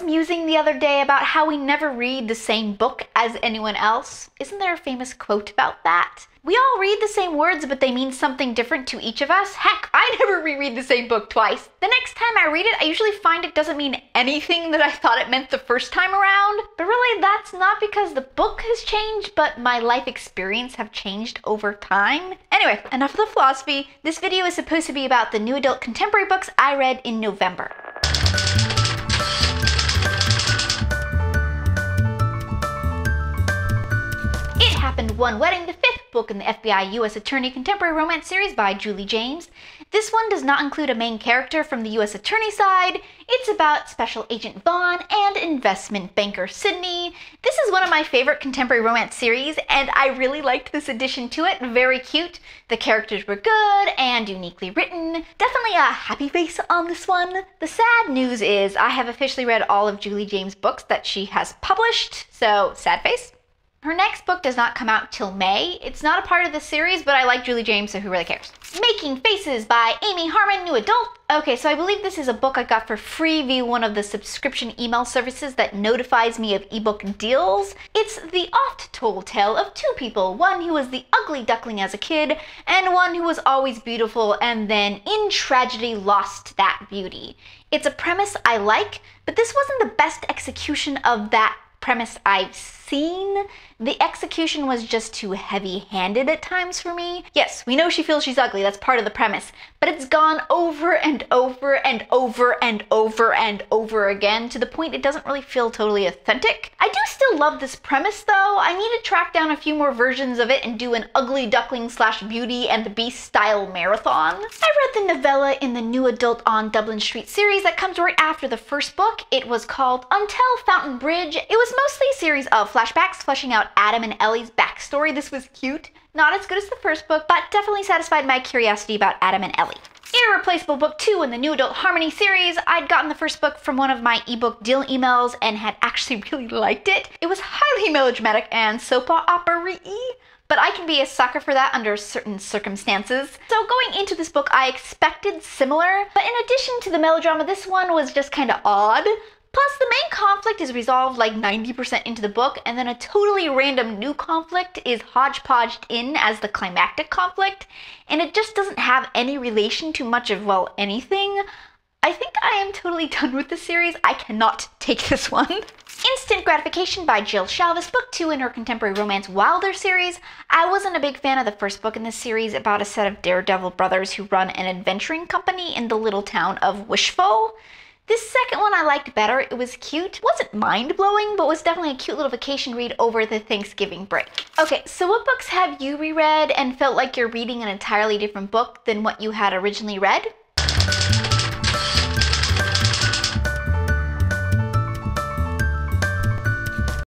musing the other day about how we never read the same book as anyone else. Isn't there a famous quote about that? We all read the same words, but they mean something different to each of us. Heck, I never reread the same book twice. The next time I read it, I usually find it doesn't mean anything that I thought it meant the first time around. But really, that's not because the book has changed, but my life experience have changed over time. Anyway, enough of the philosophy. This video is supposed to be about the new adult contemporary books I read in November. It Happened One Wedding, the fifth book in the FBI U.S. Attorney Contemporary Romance series by Julie James. This one does not include a main character from the U.S. Attorney side. It's about Special Agent Vaughn and investment banker Sydney. This is one of my favorite contemporary romance series, and I really liked this addition to it. Very cute. The characters were good and uniquely written. Definitely a happy face on this one. The sad news is I have officially read all of Julie James' books that she has published, so sad face. Her next book does not come out till May. It's not a part of the series, but I like Julie James, so who really cares? Making Faces by Amy Harmon, new adult. Okay, so I believe this is a book I got for free via one of the subscription email services that notifies me of ebook deals. It's the oft-told tale of two people, one who was the ugly duckling as a kid, and one who was always beautiful and then in tragedy lost that beauty. It's a premise I like, but this wasn't the best execution of that premise I've seen. The execution was just too heavy-handed at times for me. Yes, we know she feels she's ugly, that's part of the premise, but it's gone over and over and over and over and over again to the point it doesn't really feel totally authentic. I do still love this premise though. I need to track down a few more versions of it and do an ugly duckling / Beauty and the Beast style marathon. I read the novella in the new adult on Dublin Street series that comes right after the first book. It was called Until Fountain Bridge. It was mostly a series of flashbacks fleshing out Adam and Ellie's backstory. This was cute. Not as good as the first book, but definitely satisfied my curiosity about Adam and Ellie. Irreplaceable Book 2 in the new adult Harmony series. I'd gotten the first book from one of my ebook deal emails and had actually really liked it. It was highly melodramatic and soap opera-y, but I can be a sucker for that under certain circumstances. So going into this book, I expected similar, but in addition to the melodrama, this one was just kind of odd. Plus, the main conflict is resolved like 90% into the book, and then a totally random new conflict is hodgepodged in as the climactic conflict, and it just doesn't have any relation to much of, well, anything. I think I am totally done with the series. I cannot take this one. Instant Gratification by Jill Shalvis, book 2 in her contemporary romance Wilder series. I wasn't a big fan of the first book in this series about a set of daredevil brothers who run an adventuring company in the little town of Wishful. This second one I liked better. It was cute. It wasn't mind-blowing, but was definitely a cute little vacation read over the Thanksgiving break. Okay, so what books have you reread and felt like you're reading an entirely different book than what you had originally read?